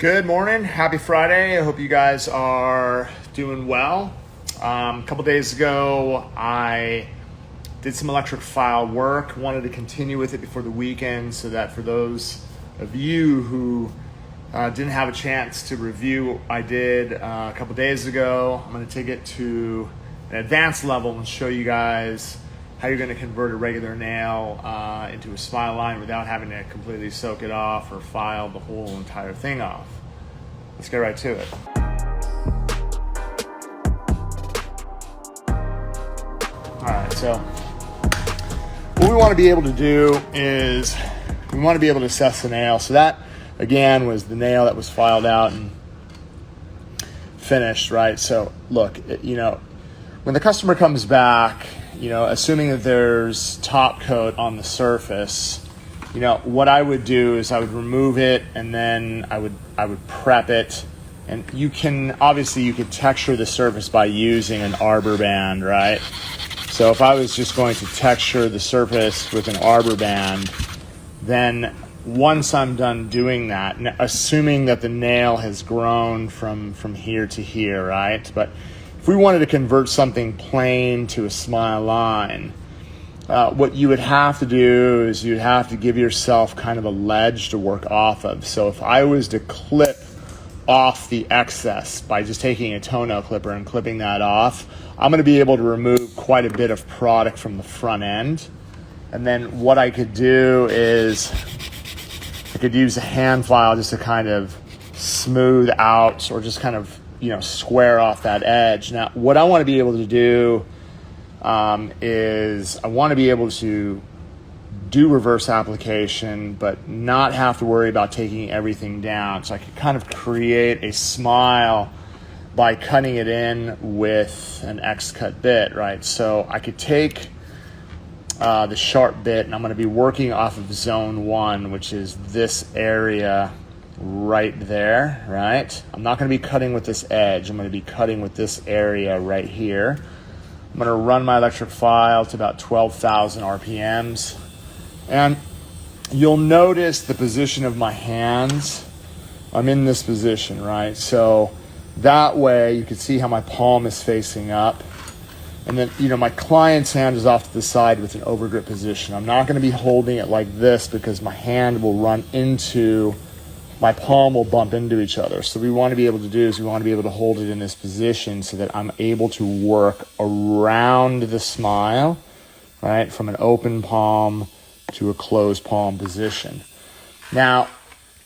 Good morning, happy Friday. I hope you guys are doing well. A couple days ago, I did some electric file work, wanted to continue with it before the weekend so that for those of you who didn't have a chance to review what I did a couple days ago, I'm going to take it to an advanced level and show you guys how you're going to convert a regular nail into a smile line without having to completely soak it off or file the whole entire thing off. Let's get right to it. All right, so what we want to be able to do is we want to be able to assess the nail. So that, again, was the nail that was filed out and finished, right? So look, when the customer comes back, assuming that there's top coat on the surface, what I would do is I would remove it and then I would prep it. And you could texture the surface by using an arbor band, right? So if I was just going to texture the surface with an arbor band, then once I'm done doing that, assuming that the nail has grown from here to here, right? But if we wanted to convert something plain to a smile line, what you would have to do is you'd have to give yourself kind of a ledge to work off of. So if I was to clip off the excess by just taking a toenail clipper and clipping that off, I'm going to be able to remove quite a bit of product from the front end. And then what I could do is I could use a hand file just to kind of smooth out or just kind of square off that edge. Now, what I want to be able to do is I want to be able to do reverse application, but not have to worry about taking everything down. So I could kind of create a smile by cutting it in with an X-cut bit, right? So I could take the sharp bit, and I'm going to be working off of zone 1, which is this area right there, right? I'm not going to be cutting with this edge. I'm going to be cutting with this area right here. I'm going to run my electric file to about 12,000 RPMs. And you'll notice the position of my hands. I'm in this position, right? So that way you can see how my palm is facing up. And then, my client's hand is off to the side with an overgrip position. I'm not going to be holding it like this because my hand will run into, my palm will bump into each other. So what we want to be able to do is we want to be able to hold it in this position so that I'm able to work around the smile, right? From an open palm to a closed palm position. Now,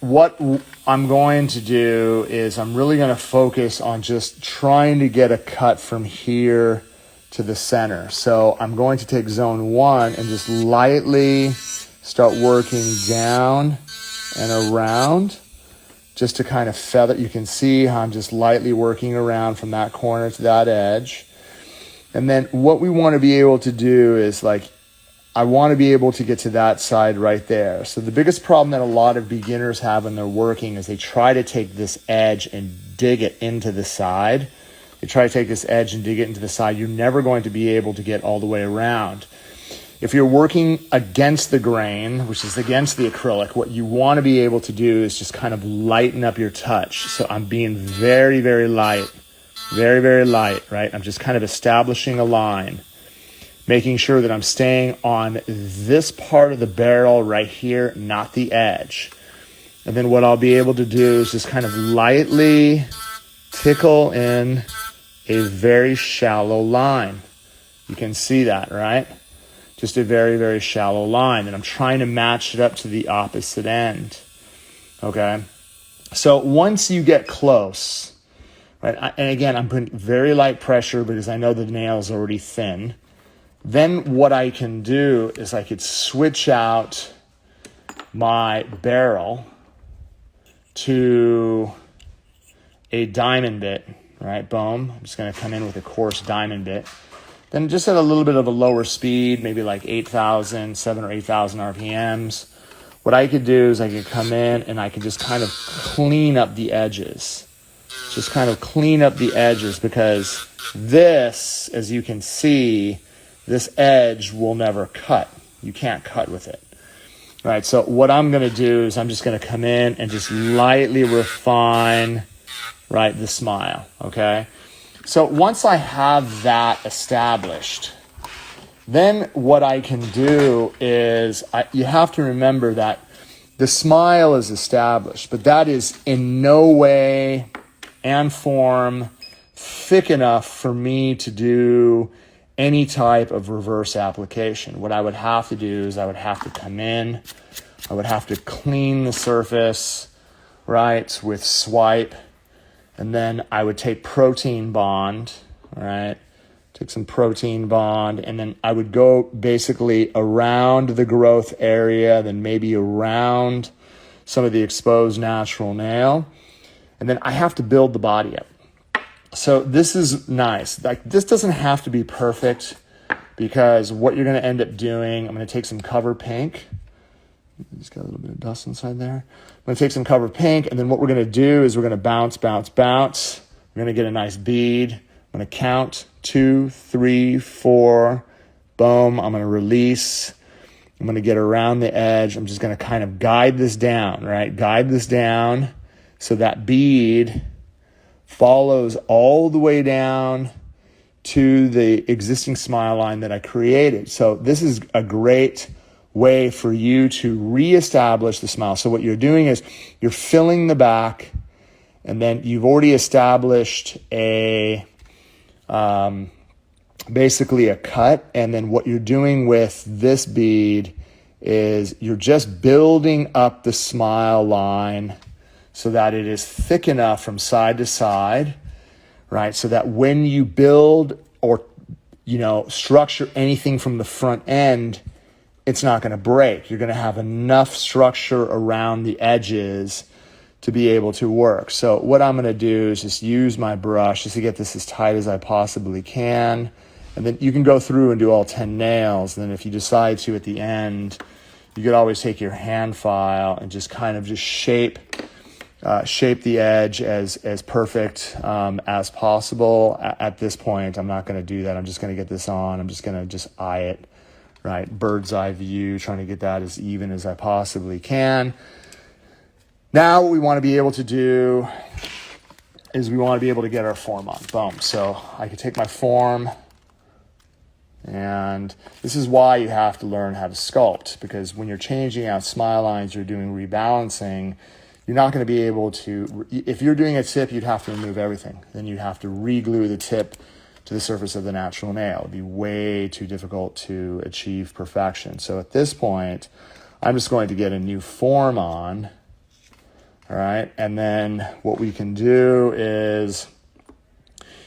what I'm going to do is I'm really going to focus on just trying to get a cut from here to the center. So I'm going to take zone 1 and just lightly start working down and around just to kind of feather. You can see how I'm just lightly working around from that corner to that edge. And then what we want to be able to do is I want to be able to get to that side right there. So the biggest problem that a lot of beginners have when they're working is they try to take this edge and dig it into the side. They try to take this edge and dig it into the side. You're never going to be able to get all the way around. If you're working against the grain, which is against the acrylic, what you want to be able to do is just kind of lighten up your touch. So I'm being very, very light, very, very light, right? I'm just kind of establishing a line, making sure that I'm staying on this part of the barrel right here, not the edge. And then what I'll be able to do is just kind of lightly tickle in a very shallow line. You can see that, right? Just a very, very shallow line. And I'm trying to match it up to the opposite end, okay? So once you get close, right, and again, I'm putting very light pressure because I know the nail is already thin. Then what I can do is I could switch out my barrel to a diamond bit, right? Boom. I'm just going to come in with a coarse diamond bit. Then just at a little bit of a lower speed, maybe like 7 or 8,000 RPMs. What I could do is I could come in and I could just kind of clean up the edges. Just kind of clean up the edges because this, as you can see, this edge will never cut. You can't cut with it. right? So what I'm going to do is I'm just going to come in and just lightly refine, right, the smile, okay? So once I have that established, then what I can do is you have to remember that the smile is established, but that is in no way and form thick enough for me to do any type of reverse application. What I would have to do is I would have to come in, I would have to clean the surface, right, with swipe, and then I would take protein bond, right, take some protein bond, and then I would go basically around the growth area, then maybe around some of the exposed natural nail, and then I have to build the body up. So this is nice. Like, this doesn't have to be perfect, because what you're going to end up doing, I'm going to take some cover pink. Just got a little bit of dust inside there. I'm going to take some cover pink, and then what we're going to do is we're going to bounce, bounce, bounce. We're going to get a nice bead. I'm going to count 2, 3, 4. Boom. I'm going to release. I'm going to get around the edge. I'm just going to kind of guide this down, right? Guide this down so that bead follows all the way down to the existing smile line that I created. So this is a great way for you to reestablish the smile. So what you're doing is you're filling the back, and then you've already established basically a cut. And then what you're doing with this bead is you're just building up the smile line so that it is thick enough from side to side, right? So that when you build or, structure anything from the front end, it's not going to break. You're going to have enough structure around the edges to be able to work. So what I'm going to do is just use my brush just to get this as tight as I possibly can. And then you can go through and do all 10 nails. And then if you decide to at the end, you could always take your hand file and just kind of just shape the edge as perfect as possible. At this point, I'm not going to do that. I'm just going to get this on. I'm just going to just eye it, right? Bird's eye view, trying to get that as even as I possibly can. Now what we want to be able to do is we want to be able to get our form on. Boom. So I can take my form, and this is why you have to learn how to sculpt, because when you're changing out smile lines, you're doing rebalancing, you're not going to be able to, if you're doing a tip, you'd have to remove everything. Then you'd have to re-glue the tip to the surface of the natural nail. It'd be way too difficult to achieve perfection. So at this point, I'm just going to get a new form on, all right? And then what we can do is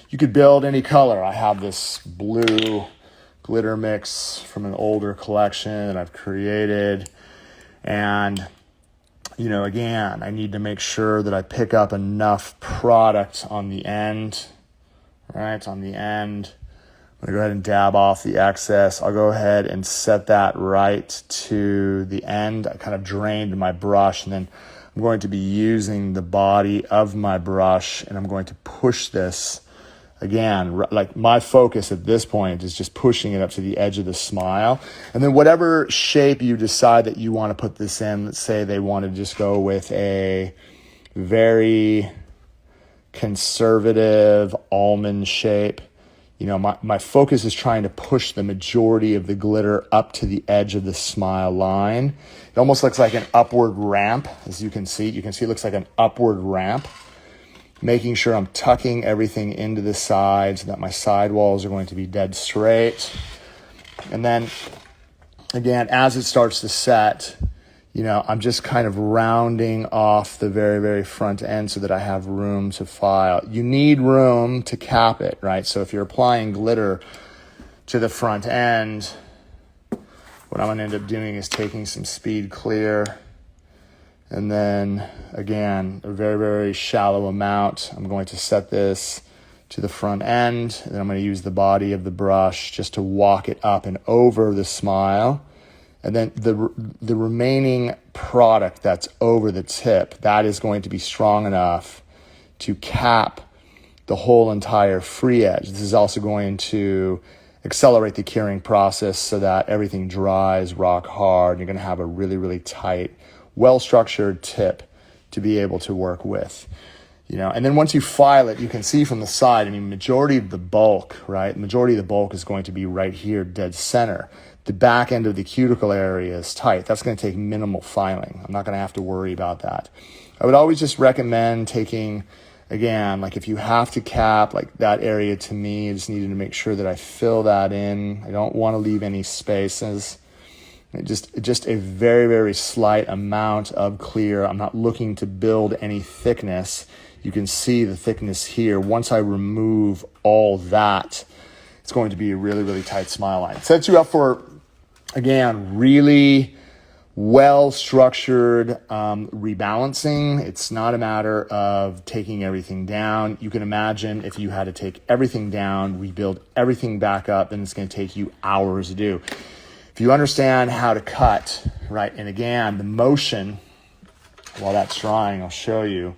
you could build any color. I have this blue glitter mix from an older collection that I've created, and again, I need to make sure that I pick up enough product on the end, right? On the end, I'm gonna go ahead and dab off the excess. I'll go ahead and set that right to the end. I kind of drained my brush, and then I'm going to be using the body of my brush, and I'm going to push this again. Like, my focus at this point is just pushing it up to the edge of the smile. And then whatever shape you decide that you want to put this in, let's say they want to just go with a very conservative almond shape. My focus is trying to push the majority of the glitter up to the edge of the smile line. It almost looks like an upward ramp, as you can see. You can see it looks like an upward ramp. Making sure I'm tucking everything into the side so that my side walls are going to be dead straight. And then, again, as it starts to set, I'm just kind of rounding off the very, very front end so that I have room to file. You need room to cap it, right? So if you're applying glitter to the front end, what I'm going to end up doing is taking some Speed Clear, and then, again, a very, very shallow amount. I'm going to set this to the front end, and then I'm going to use the body of the brush just to walk it up and over the smile. And then the remaining product that's over the tip, that is going to be strong enough to cap the whole entire free edge. This is also going to accelerate the curing process so that everything dries rock hard. You're going to have a really, really tight, well-structured tip to be able to work with. And then once you file it, you can see from the side, majority of the bulk, right? Majority of the bulk is going to be right here, dead center. The back end of the cuticle area is tight. That's going to take minimal filing. I'm not going to have to worry about that. I would always just recommend taking, again, like if you have to cap like that area, to me, I just needed to make sure that I fill that in. I don't want to leave any spaces. Just a very, very slight amount of clear. I'm not looking to build any thickness. You can see the thickness here. Once I remove all that, it's going to be a really, really tight smile line. It sets you up for, again, really well-structured rebalancing. It's not a matter of taking everything down. You can imagine if you had to take everything down, rebuild everything back up, then it's going to take you hours to do. If you understand how to cut, right, and again, the motion, while that's drying, I'll show you,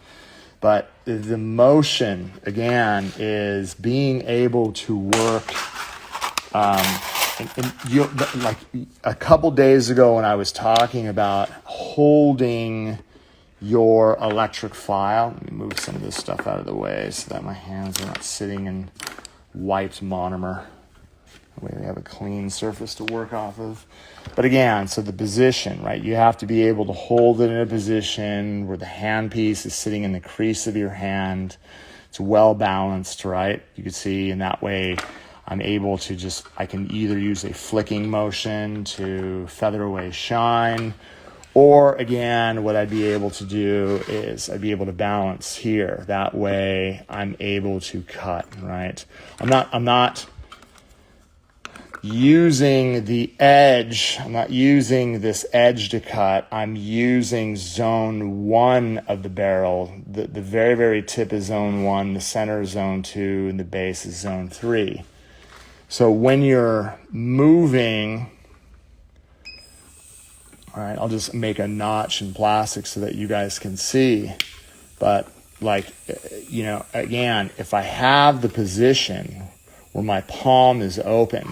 but the motion, again, is being able to work. Like a couple days ago when I was talking about holding your electric file, let me move some of this stuff out of the way so that my hands are not sitting in wiped monomer. That way they have a clean surface to work off of. But again, so the position, right? You have to be able to hold it in a position where the handpiece is sitting in the crease of your hand. It's well balanced, right? You can see in that way I'm able to I can either use a flicking motion to feather away shine, or again, what I'd be able to do is I'd be able to balance here. That way I'm able to cut, right? I'm not using the edge. I'm not using this edge to cut. I'm using zone 1 of the barrel. The very, very tip is zone 1, the center is zone 2, and the base is zone 3. So when you're moving, all right, I'll just make a notch in plastic so that you guys can see. But again, if I have the position where my palm is open,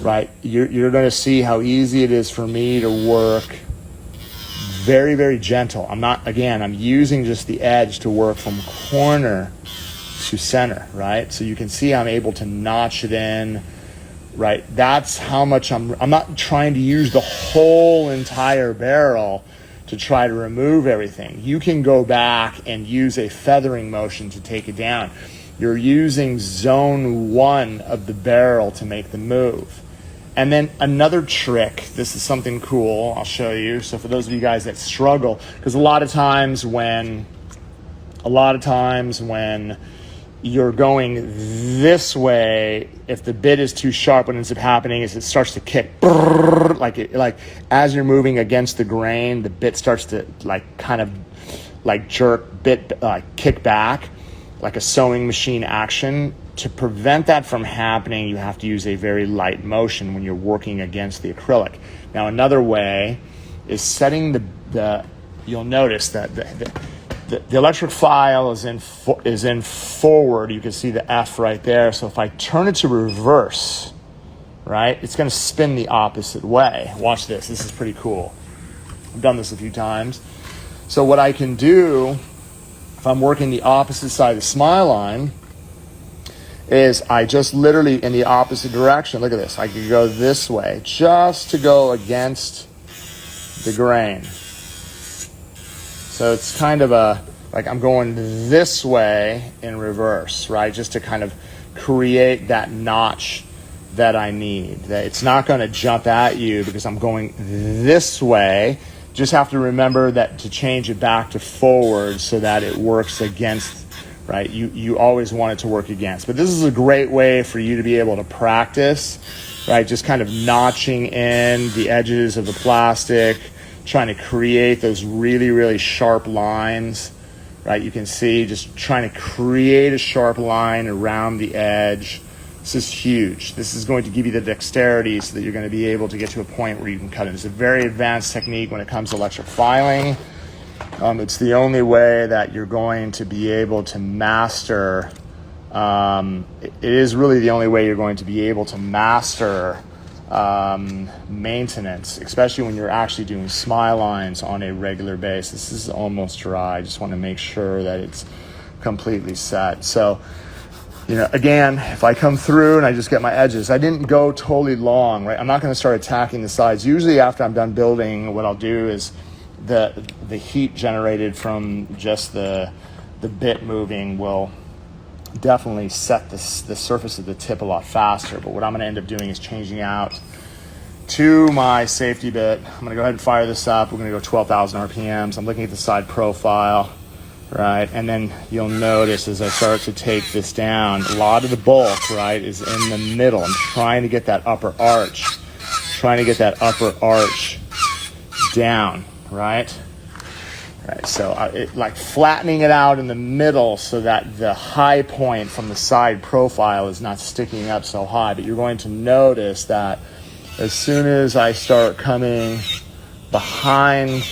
right, you're going to see how easy it is for me to work very, very gentle. I'm using just the edge to work from corner to center, right? So you can see I'm able to notch it in, right? That's how much I'm not trying to use the whole entire barrel to try to remove everything. You can go back and use a feathering motion to take it down. You're using zone 1 of the barrel to make the move. And then another trick, this is something cool, I'll show you. So for those of you guys that struggle, because a lot of times when you're going this way, if the bit is too sharp, what ends up happening is it starts to kick, like as you're moving against the grain, the bit starts to jerk, kick back, like a sewing machine action. To prevent that from happening, you have to use a very light motion when you're working against the acrylic. Now, another way is setting you'll notice that the electric file is in forward. You can see the F right there. So if I turn it to reverse, right, it's going to spin the opposite way. Watch this. This is pretty cool. I've done this a few times. So what I can do, if I'm working the opposite side of the smile line, is I just literally in the opposite direction. Look at this. I could go this way just to go against the grain. So it's kind of I'm going this way in reverse, right? Just to kind of create that notch that I need. That it's not going to jump at you because I'm going this way. Just have to remember that to change it back to forward so that it works against, right? You always want it to work against. But this is a great way for you to be able to practice, right? Just kind of notching in the edges of the plastic, trying to create those really, really sharp lines, right? You can see just trying to create a sharp line around the edge. This is huge. This is going to give you the dexterity so that you're going to be able to get to a point where you can cut it. It's a very advanced technique when it comes to electric filing. It's the only way that you're going to be able to master it is really the only way you're going to be able to master maintenance, especially when you're actually doing smile lines on a regular basis. This is almost dry. I just want to make sure that it's completely set. So, again, if I come through and I just get my edges, I didn't go totally long, right? I'm not going to start attacking the sides. Usually after I'm done building, what I'll do is the heat generated from just the bit moving will definitely set the surface of the tip a lot faster. But what I'm going to end up doing is changing out to my safety bit. I'm going to go ahead and fire this up. We're going to go 12,000 RPMs. I'm looking at the side profile, right? And then you'll notice as I start to take this down, a lot of the bulk, right, is in the middle. I'm trying to get that upper arch, down, right? Right, so like flattening it out in the middle so that the high point from the side profile is not sticking up so high. But you're going to notice that as soon as I start coming behind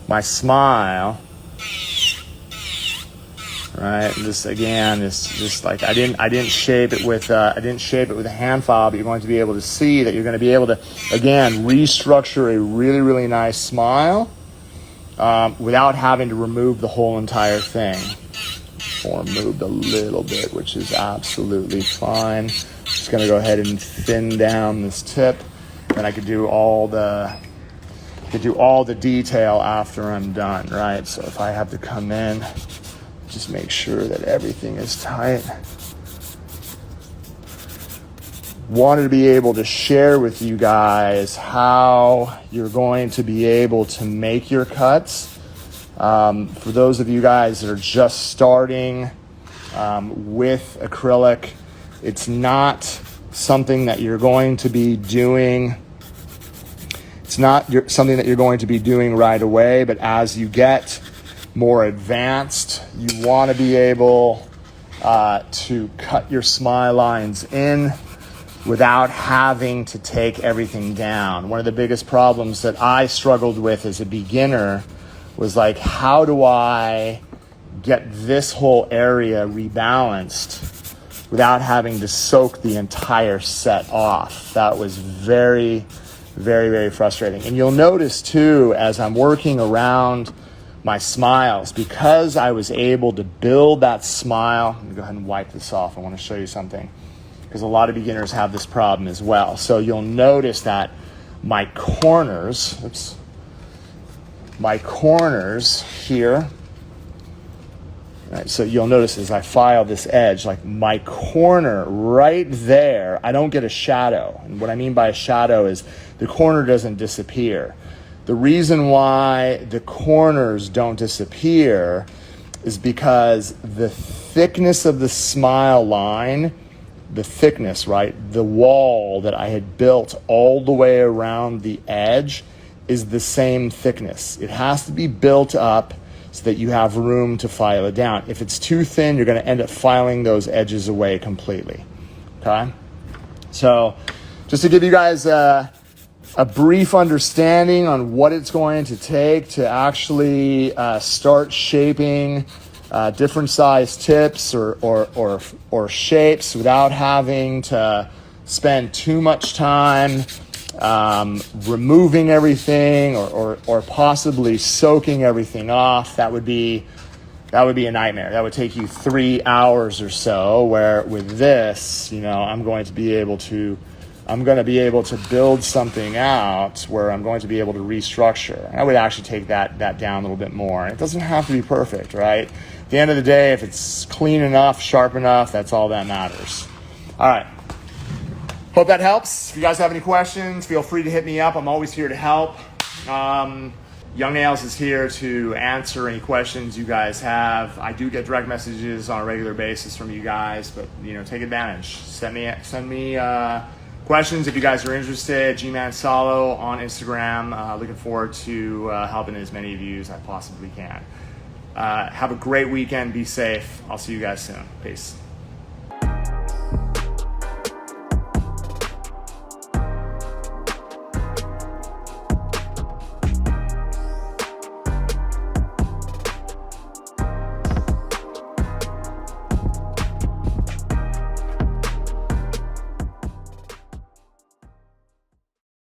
my smile, right? This again is just like I didn't shape it with a hand file, but you're going to be able to see that you're going to be able to again restructure a really, really nice smile. Without having to remove the whole entire thing. Or moved a little bit, which is absolutely fine. Just going to go ahead and thin down this tip, and I could do all the detail after I'm done, right? So if I have to come in, just make sure that everything is tight. Wanted to be able to share with you guys how you're going to be able to make your cuts. For those of you guys that are just starting with acrylic, it's not something that you're going to be doing. It's not something that you're going to be doing right away, but as you get more advanced, you want to be able to cut your smile lines in without having to take everything down. One of the biggest problems that I struggled with as a beginner was like, how do I get this whole area rebalanced without having to soak the entire set off? That was very, very, very frustrating. And you'll notice too, as I'm working around my smiles, because I was able to build that smile. Let me go ahead and wipe this off. I want to show you something, because a lot of beginners have this problem as well. So you'll notice that my corners here, right, so you'll notice as I file this edge, like my corner right there, I don't get a shadow. And what I mean by a shadow is the corner doesn't disappear. The reason why the corners don't disappear is because the thickness of the smile line, the thickness, right, the wall that I had built all the way around the edge is the same thickness. It has to be built up so that you have room to file it down. If it's too thin, you're going to end up filing those edges away completely. Okay? So just to give you guys a brief understanding on what it's going to take to actually start shaping different size tips or shapes without having to spend too much time removing everything or possibly soaking everything off. That would be a nightmare. That would take you 3 hours or so, where with this, I'm going to be able to build something out where I'm going to be able to restructure. I would actually take that down a little bit more. It doesn't have to be perfect, right? At the end of the day, if it's clean enough, sharp enough, that's all that matters. All right. Hope that helps. If you guys have any questions, feel free to hit me up. I'm always here to help. Young Nails is here to answer any questions you guys have. I do get direct messages on a regular basis from you guys, but take advantage. Send me questions if you guys are interested. Gman Salo on Instagram. Looking forward to helping as many of you as I possibly can. Have a great weekend. Be safe. I'll see you guys soon. Peace.